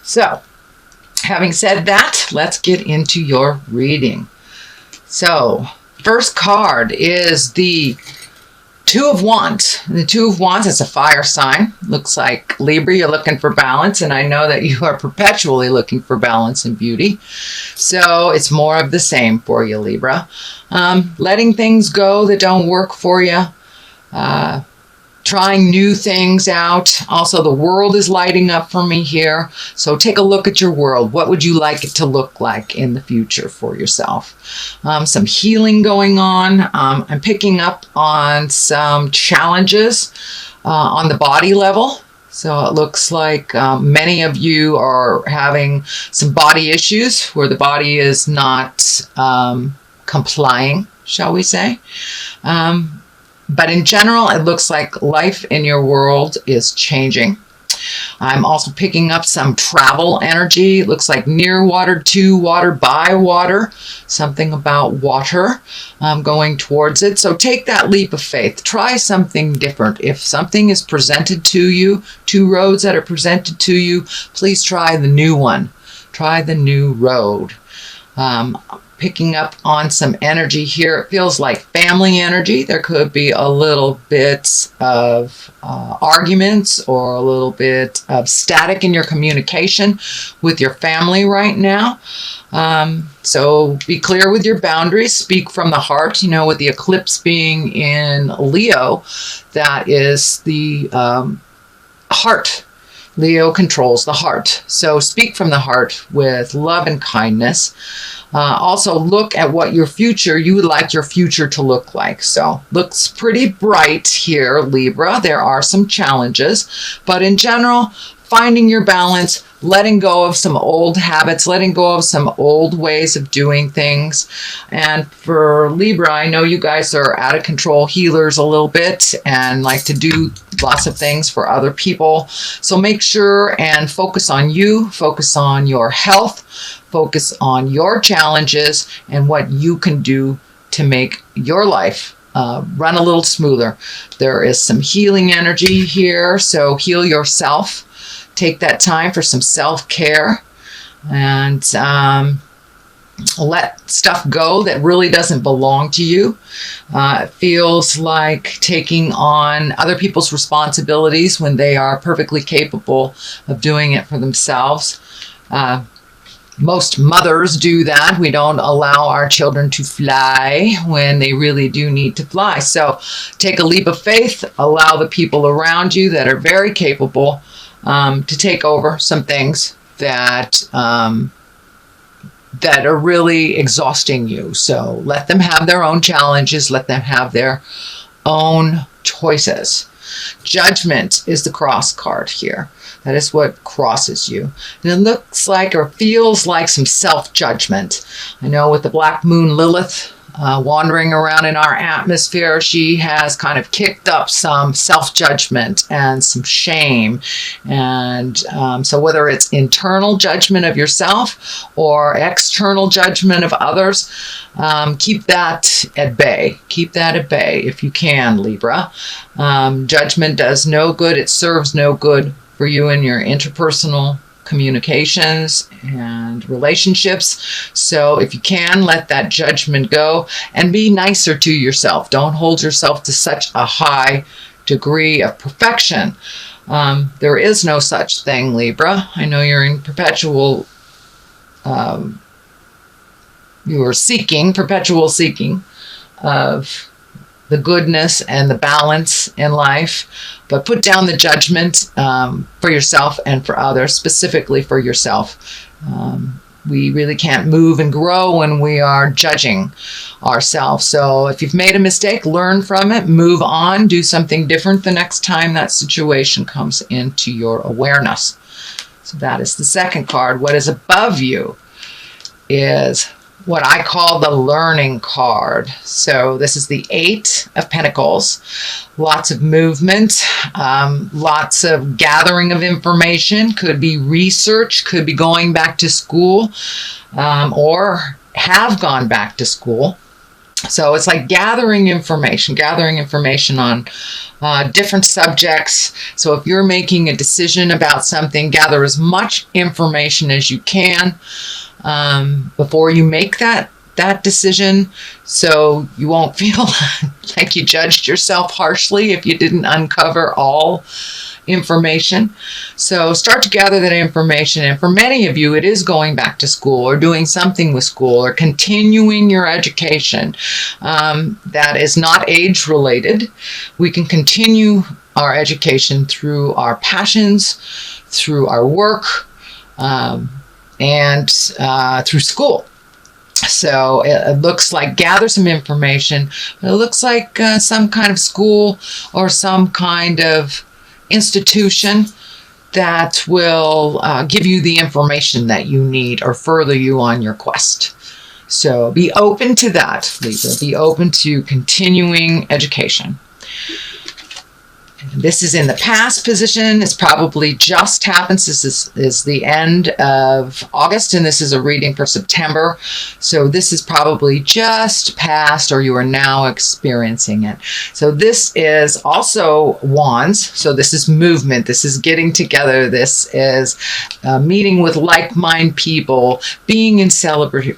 So, having said that, let's get into your reading. So, first card is the Two of Wands. The Two of Wands is a fire sign. Looks like Libra, you're looking for balance, and I know that you are perpetually looking for balance and beauty. So it's more of the same for you, Libra. Letting things go that don't work for you. Trying new things out. Also, the world is lighting up for me here. So take a look at your world. What would you like it to look like in the future for yourself? Some healing going on. I'm picking up on some challenges on the body level. So it looks like many of you are having some body issues where the body is not complying, shall we say. But in general, it looks like life in your world is changing. I'm also picking up some travel energy. It looks like near water, to water, by water. Something about water going towards it. So take that leap of faith. Try something different. If something is presented to you, two roads that are presented to you, please try the new one. Try the new road. Picking up on some energy here. It feels like family energy. There could be a little bit of arguments or a little bit of static in your communication with your family right now. So be clear with your boundaries. Speak from the heart. You know, with the eclipse being in Leo, that is the heart. Leo controls the heart. So speak from the heart with love and kindness. Also look at what you would like your future to look like. So looks pretty bright here, Libra. There are some challenges, but in general, finding your balance, letting go of some old habits, letting go of some old ways of doing things. And for Libra, I know you guys are out of control healers a little bit and like to do lots of things for other people. So make sure and focus on you, focus on your health, focus on your challenges and what you can do to make your life run a little smoother. There is some healing energy here, so heal yourself. Take that time for some self-care and let stuff go that really doesn't belong to you. It feels like taking on other people's responsibilities when they are perfectly capable of doing it for themselves. Most mothers do that. We don't allow our children to fly when they really do need to fly. So take a leap of faith. Allow the people around you that are very capable to take over some things that that are really exhausting you. So let them have their own challenges. Let them have their own choices. Judgment is the cross card here. That is what crosses you. And it looks like or feels like some self-judgment. I know with the Black Moon Lilith wandering around in our atmosphere, she has kind of kicked up some self-judgment and some shame. And so whether it's internal judgment of yourself or external judgment of others, keep that at bay. Keep that at bay if you can, Libra. Judgment does no good. It serves no good for you in your interpersonal communications and relationships. So if you can, let that judgment go and be nicer to yourself. Don't hold yourself to such a high degree of perfection. There is no such thing, Libra. I know you're in perpetual perpetual seeking of the goodness and the balance in life, but put down the judgment for yourself and for others, specifically for yourself. We really can't move and grow when we are judging ourselves. So if you've made a mistake, learn from it, move on, do something different the next time that situation comes into your awareness. So that is the second card. What is above you is what I call the learning card. So this is the Eight of Pentacles. Lots of movement, lots of gathering of information. Could be research, could be going back to school, or have gone back to school. So it's like gathering information on different subjects. So if you're making a decision about something, gather as much information as you can before you make that decision, so you won't feel like you judged yourself harshly if you didn't uncover all information. So start to gather that information. And for many of you, it is going back to school or doing something with school or continuing your education. That is not age related. We can continue our education through our passions, through our work, and through school. So it looks like gather some information. It looks like some kind of school or some kind of institution that will give you the information that you need or further you on your quest. So be open to that, Libra. Be open to continuing education. This is in the past position. It's probably just happened. This is the end of August, and this is a reading for September. So this is probably just past, or you are now experiencing it. So this is also wands. So this is movement. This is getting together. This is meeting with like-minded people, being in celebration,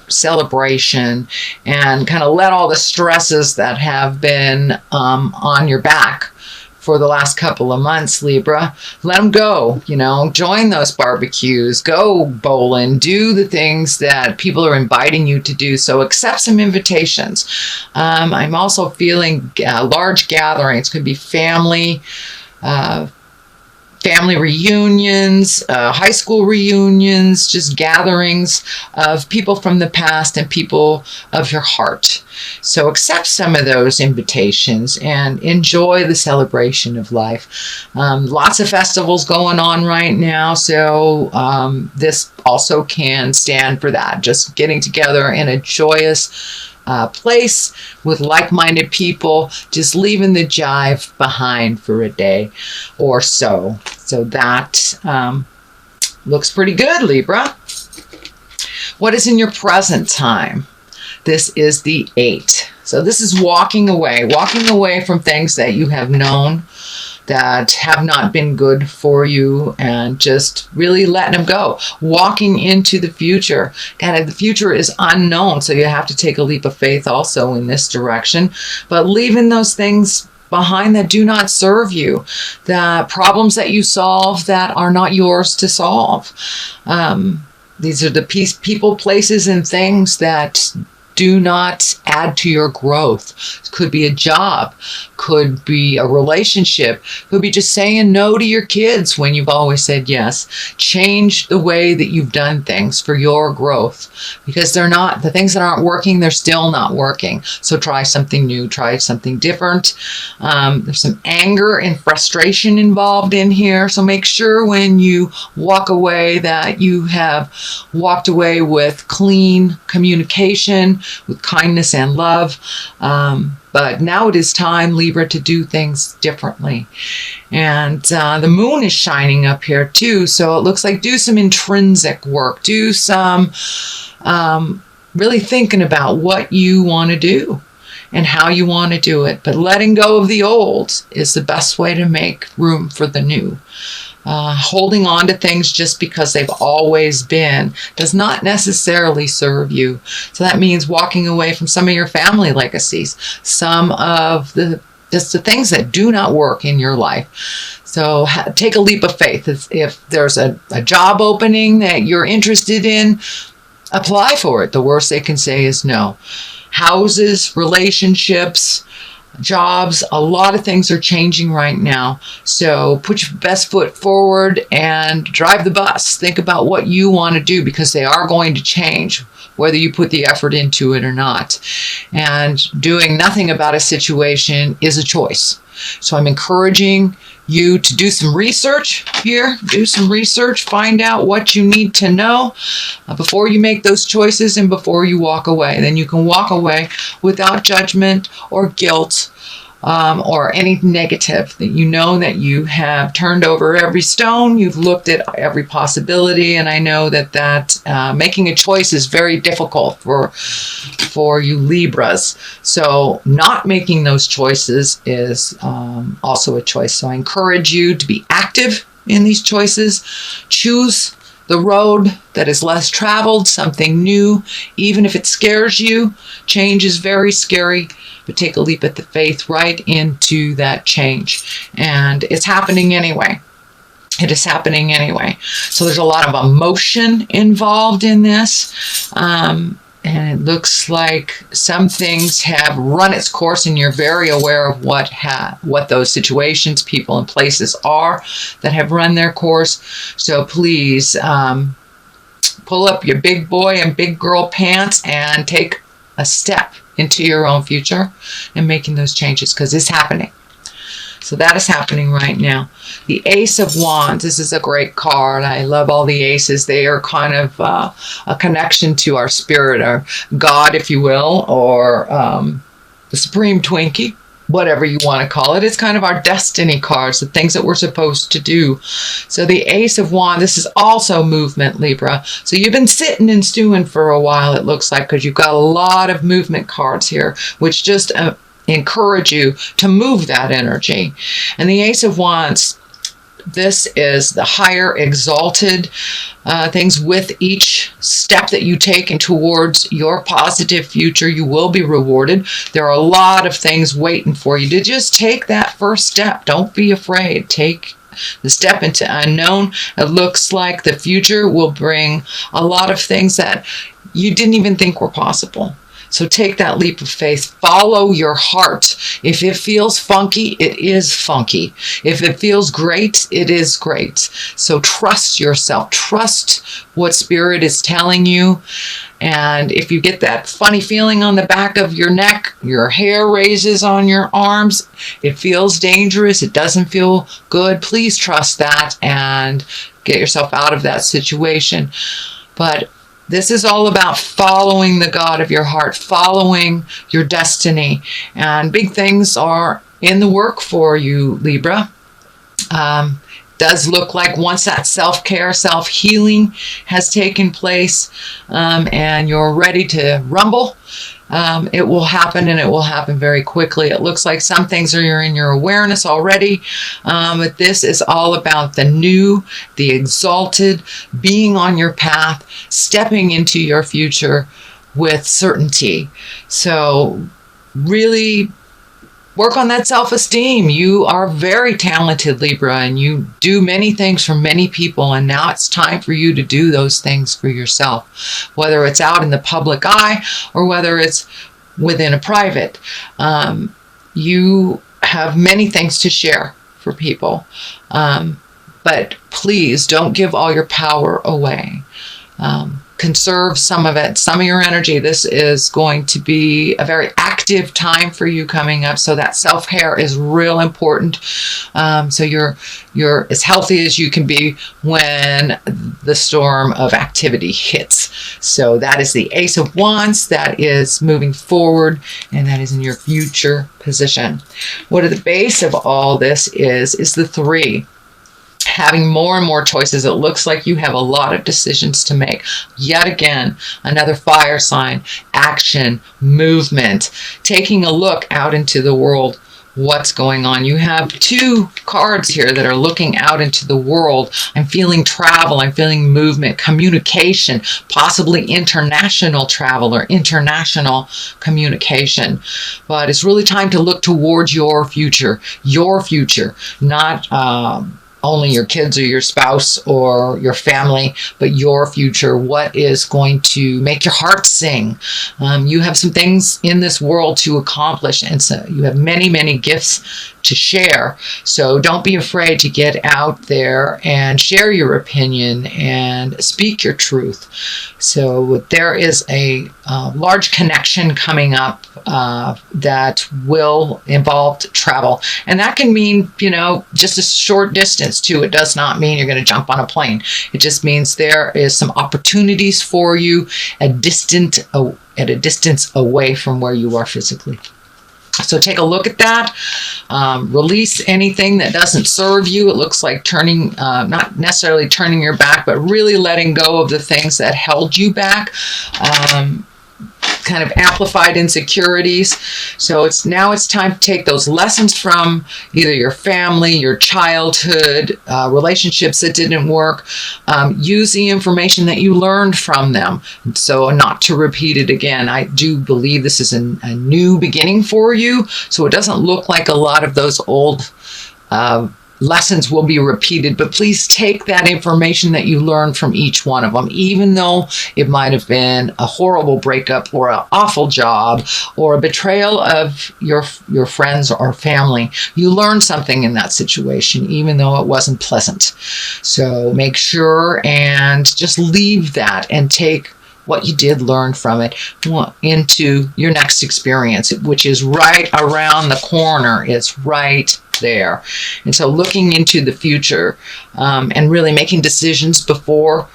and kind of let all the stresses that have been on your back for the last couple of months, Libra, let them go. Join those barbecues, go bowling, do the things that people are inviting you to do. So accept some invitations. I'm also feeling large gatherings. Could be family reunions, high school reunions, just gatherings of people from the past and people of your heart. So accept some of those invitations and enjoy the celebration of life. Lots of festivals going on right now, so this also can stand for that. Just getting together in a joyous place with like-minded people, just leaving the jive behind for a day or so. So that looks pretty good, Libra. What is in your present time? This is the 8. So this is walking away from things that you have known that have not been good for you, and just really letting them go. Walking into the future. And the future is unknown, so you have to take a leap of faith also in this direction. But leaving those things behind that do not serve you. The problems that you solve that are not yours to solve. These are the people, places, and things that do not add to your growth. It could be a job, could be a relationship, could be just saying no to your kids when you've always said yes. Change the way that you've done things for your growth, because the things that aren't working, they're still not working. So try something new, try something different. There's some anger and frustration involved in here. So make sure when you walk away that you have walked away with clean communication, with kindness and love. But now it is time, Libra, to do things differently. And the moon is shining up here too. So it looks like do some intrinsic work. Do some really thinking about what you want to do and how you want to do it. But letting go of the old is the best way to make room for the new. Holding on to things just because they've always been does not necessarily serve you. So that means walking away from some of your family legacies, some of the things that do not work in your life. So take a leap of faith. If there's a job opening that you're interested in, apply for it. The worst they can say is no. Houses, relationships, jobs, a lot of things are changing right now. So put your best foot forward and drive the bus. Think about what you want to do, because they are going to change, whether you put the effort into it or not. And doing nothing about a situation is a choice. So I'm encouraging you to do some research here. Do some research. Find out what you need to know before you make those choices and before you walk away. Then you can walk away without judgment or guilt or any negative, that you know that you have turned over every stone, you've looked at every possibility, and I know that making a choice is very difficult for you Libras. So not making those choices is also a choice. So I encourage you to be active in these choices. Choose the road that is less traveled, something new, even if it scares you. Change is very scary, but take a leap of the faith right into that change. And it's happening anyway. It is happening anyway. So there's a lot of emotion involved in this. And it looks like some things have run its course, and you're very aware of what those situations, people, and places are that have run their course. So please pull up your big boy and big girl pants and take a step into your own future and making those changes, because it's happening. So that is happening right now. The Ace of Wands. This is a great card. I love all the aces. They are kind of a connection to our spirit, our God, if you will, or the Supreme Twinkie, whatever you want to call it. It's kind of our destiny cards, the things that we're supposed to do. So the Ace of Wands, this is also movement, Libra. So you've been sitting and stewing for a while, it looks like, because you've got a lot of movement cards here, which just encourage you to move that energy. And the Ace of Wands, this is the higher exalted things. With each step that you take in towards your positive future, you will be rewarded. There are a lot of things waiting for you to just take that first step. Don't be afraid. Take the step into unknown. It looks like the future will bring a lot of things that you didn't even think were possible. So take that leap of faith. Follow your heart. If it feels funky, it is funky. If it feels great, it is great. So trust yourself. Trust what Spirit is telling you. And if you get that funny feeling on the back of your neck, your hair raises on your arms, it feels dangerous, it doesn't feel good, please trust that and get yourself out of that situation. But this is all about following the God of your heart, following your destiny. And big things are in the work for you, Libra. Does look like once that self-care, self-healing has taken place, and you're ready to rumble, it will happen, and it will happen very quickly. It looks like some things are in your awareness already, but this is all about the new, the exalted, being on your path, stepping into your future with certainty. So really work on that self-esteem. You are very talented, Libra, and you do many things for many people, and now it's time for you to do those things for yourself, whether it's out in the public eye or whether it's within a private. You have many things to share for people, but please don't give all your power away. Conserve some of it, some of your energy. This is going to be a very active time for you coming up. So that self-care is real important. So you're as healthy as you can be when the storm of activity hits. So that is the Ace of Wands. That is moving forward, and that is in your future position. What at the base of all this is the 3. Having more and more choices. It looks like you have a lot of decisions to make. Yet again, another fire sign, action, movement, taking a look out into the world. What's going on? You have 2 cards here that are looking out into the world. I'm feeling travel. I'm feeling movement, communication, possibly international travel or international communication. But it's really time to look towards your future, not only your kids or your spouse or your family, but your future. What is going to make your heart sing? You have some things in this world to accomplish, and so you have many, many gifts to share. So don't be afraid to get out there and share your opinion and speak your truth. So there is a large connection coming up that will involve travel. And that can mean, just a short distance too. It does not mean you're going to jump on a plane. It just means there is some opportunities for you at a distance away from where you are physically. So take a look at that. Release anything that doesn't serve you. It looks like turning, not necessarily turning your back, but really letting go of the things that held you back. Kind of amplified insecurities. So now it's time to take those lessons from either your family, your childhood, relationships that didn't work. Use the information that you learned from them, so not to repeat it again. I do believe this is a new beginning for you, so it doesn't look like a lot of those old lessons will be repeated, but please take that information that you learned from each one of them, even though it might have been a horrible breakup or an awful job or a betrayal of your friends or family. You learned something in that situation, even though it wasn't pleasant. So make sure and just leave that and take what you did learn from it into your next experience, which is right around the corner. It's right there. And so looking into the future and really making decisions before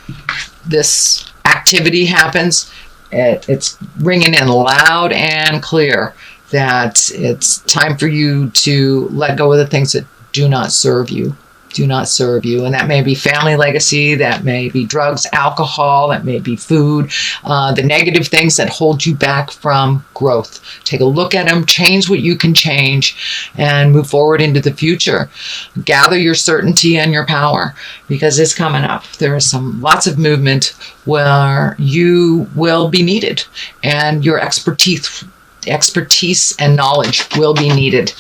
this activity happens, it's ringing in loud and clear that it's time for you to let go of the things that do not serve you. Do not serve you. And that may be family legacy, that may be drugs, alcohol, that may be food, the negative things that hold you back from growth. Take a look at them, change what you can change, and move forward into the future. Gather your certainty and your power, because it's coming up. There is lots of movement where you will be needed, and your expertise and knowledge will be needed.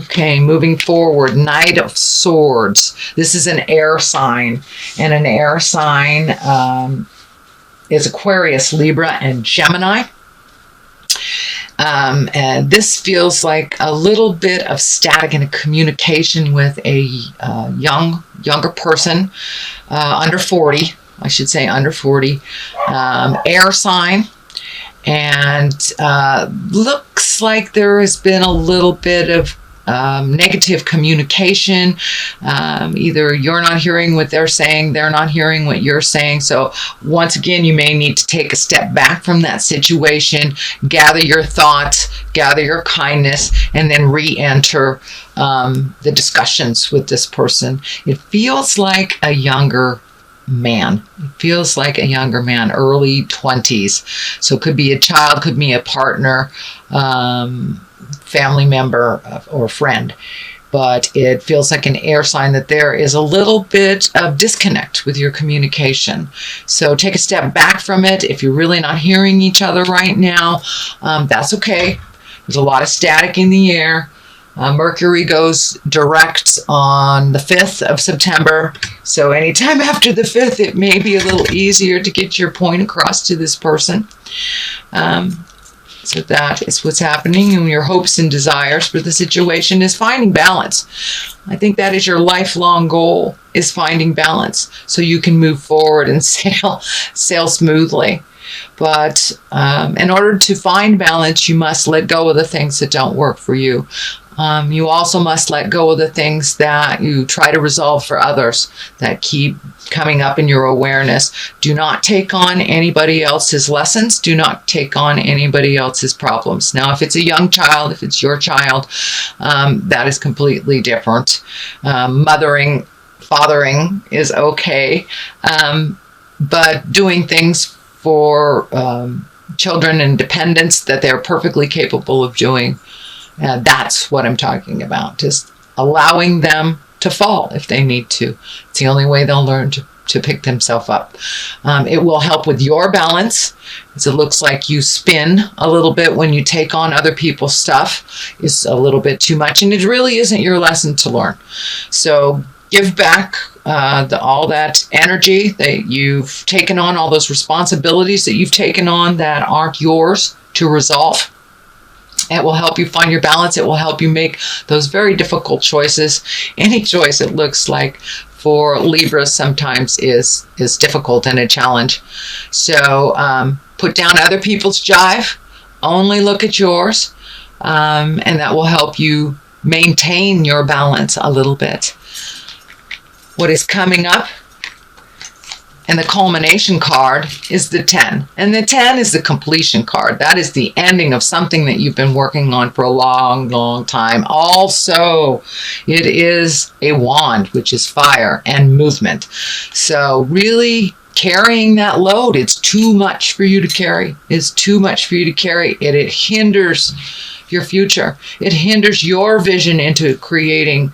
Okay, moving forward, Knight of Swords. This is an air sign, and an air sign is Aquarius, Libra, and Gemini. And this feels like a little bit of static in a communication with a younger person, under 40, I should say under 40, air sign. And looks like there has been a little bit of negative communication. Either you're not hearing what they're saying, they're not hearing what you're saying. So once again, you may need to take a step back from that situation, gather your thoughts, gather your kindness, and then re-enter the discussions with this person. It feels like a younger man. It feels like a younger man, early 20s. So it could be a child, could be a partner, family member or friend, but it feels like an air sign that there is a little bit of disconnect with your communication. So take a step back from it. If you're really not hearing each other right now, that's okay. There's a lot of static in the air. Mercury goes direct on the 5th of September. So anytime after the 5th, it may be a little easier to get your point across to this person. So that is what's happening, and your hopes and desires for the situation is finding balance. I think that is your lifelong goal, is finding balance so you can move forward and sail smoothly. But in order to find balance, you must let go of the things that don't work for you. You also must let go of the things that you try to resolve for others that keep coming up in your awareness. Do not take on anybody else's lessons. Do not take on anybody else's problems. Now, if it's a young child, if it's your child, that is completely different. Mothering, fathering is okay. But doing things for children and dependents that they're perfectly capable of doing, that's what I'm talking about. Just allowing them to fall if they need to. It's the only way they'll learn to pick themselves up. It will help with your balance, as it looks like you spin a little bit when you take on other people's stuff. It's a little bit too much, and it really isn't your lesson to learn. So give back all that energy that you've taken on, all those responsibilities that you've taken on that aren't yours to resolve. It will help you find your balance. It will help you make those very difficult choices. Any choice, it looks like, for Libra sometimes is difficult and a challenge. So put down other people's jive. Only look at yours. And that will help you maintain your balance a little bit. What is coming up And the culmination card is the 10. And the 10 is the completion card. That is the ending of something that you've been working on for a long, long time. Also, it is a wand, which is fire and movement. So really carrying that load, it's too much for you to carry. It's too much for you to carry. It hinders your future. It hinders your vision into creating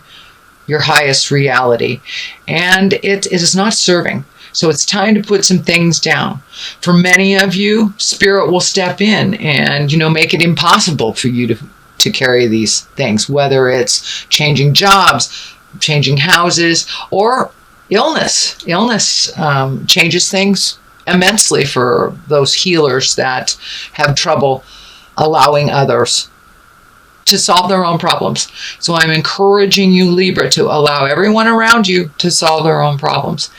your highest reality. And it is not serving. So it's time to put some things down. For many of you, Spirit will step in and, make it impossible for you to carry these things, whether it's changing jobs, changing houses, or illness. Illness changes things immensely for those healers that have trouble allowing others to solve their own problems. So I'm encouraging you, Libra, to allow everyone around you to solve their own problems.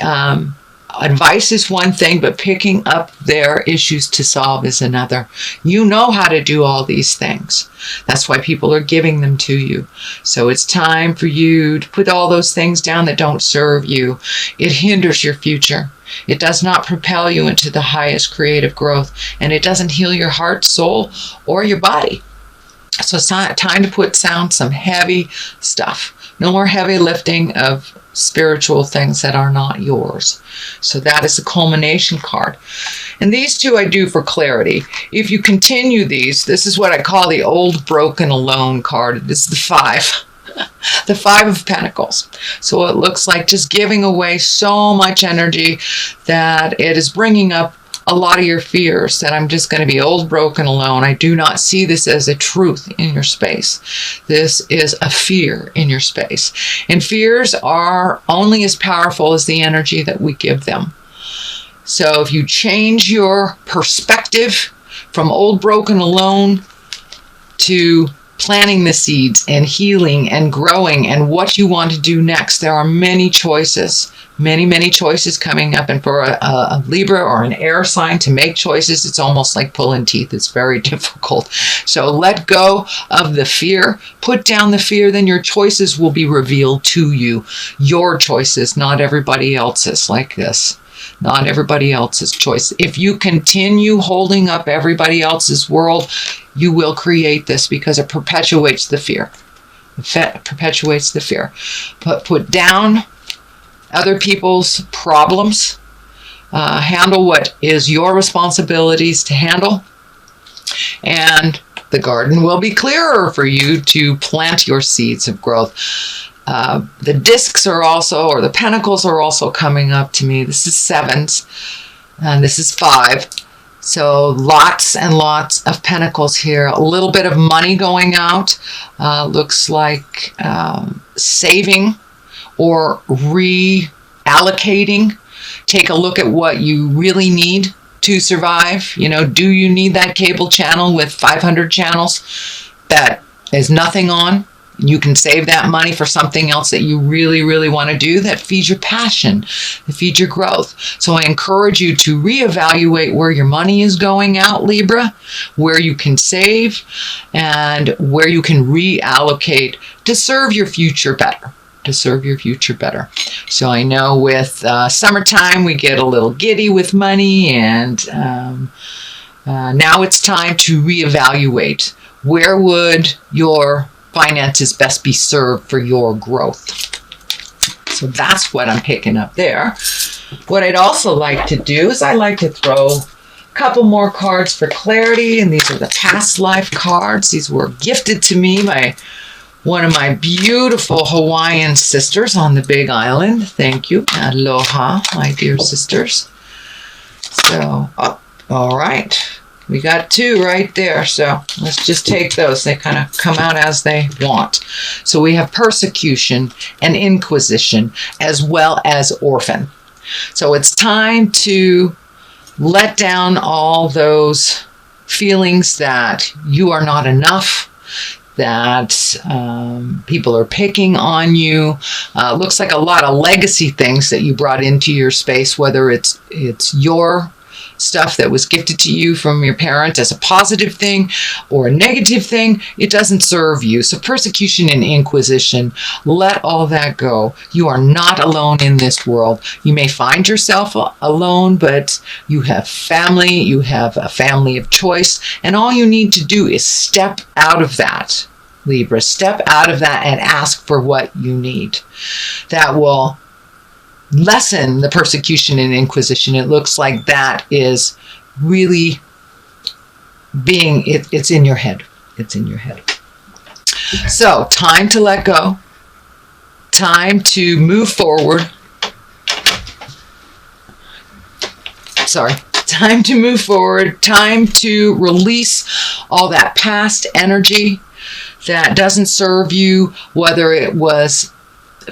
Advice is one thing, but picking up their issues to solve is another. You know how to do all these things. That's why people are giving them to you. So it's time for you to put all those things down that don't serve you. It hinders your future. It does not propel you into the highest creative growth, and it doesn't heal your heart, soul, or your body. So it's time to put down some heavy stuff. No more heavy lifting of spiritual things that are not yours. So that is the culmination card. And these two I do for clarity. If you continue these, this is what I call the old, broken, alone card. This is the 5. The 5 of Pentacles. So it looks like just giving away so much energy that it is bringing up a lot of your fears, that I'm just going to be old, broken, alone. I do not see this as a truth in your space. This is a fear in your space. And fears are only as powerful as the energy that we give them. So if you change your perspective from old, broken, alone to planting the seeds and healing and growing and what you want to do next, there are many choices. Many choices coming up. And for a Libra or an air sign to make choices, it's almost like pulling teeth. It's very difficult. So let go of the fear. Put down the fear. Then your choices will be revealed to you. Your choices, not everybody else's, like this. Not everybody else's choice. If you continue holding up everybody else's world, you will create this, because it perpetuates the fear. It perpetuates the fear. Put down other people's problems. Handle what is your responsibilities to handle. And the garden will be clearer for you to plant your seeds of growth. The discs are also, or the pentacles are also coming up to me. This is 7s, and this is 5. So lots and lots of pentacles here. A little bit of money going out. Looks like saving or reallocating. Take a look at what you really need to survive. Do you need that cable channel with 500 channels that is nothing on? You can save that money for something else that you really, really want to do that feeds your passion, that feeds your growth. So I encourage you to reevaluate where your money is going out, Libra, where you can save and where you can reallocate to serve your future better. So I know with summertime we get a little giddy with money, and now it's time to reevaluate. Where would your finances best be served for your growth? So that's what I'm picking up there. What I'd also like to do is I like to throw a couple more cards for clarity, and these are the past life cards. These were gifted to me by one of my beautiful Hawaiian sisters on the Big Island. Thank you. Aloha, my dear sisters. So, all right. We got 2 right there. So let's just take those. They kind of come out as they want. So we have persecution and inquisition, as well as orphan. So it's time to let down all those feelings that you are not enough, that people are picking on you. Looks like a lot of legacy things that you brought into your space, whether it's your stuff that was gifted to you from your parent as a positive thing or a negative thing, it doesn't serve you. So persecution and inquisition, let all that go. You are not alone in this world. You may find yourself alone, but you have family, you have a family of choice, and all you need to do is step out of that, Libra. Step out of that and ask for what you need. That will lessen the persecution and inquisition. It looks like that is really being, it's in your head. It's in your head. So, time to let go. Time to move forward. Time to move forward. Time to release all that past energy that doesn't serve you, whether it was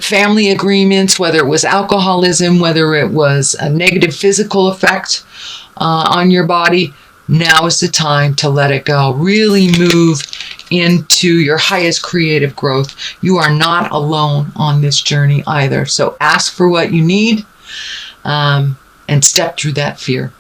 family agreements, whether it was alcoholism, whether it was a negative physical effect on your body. Now is the time to let it go. Really move into your highest creative growth. You are not alone on this journey either. So ask for what you need and step through that fear.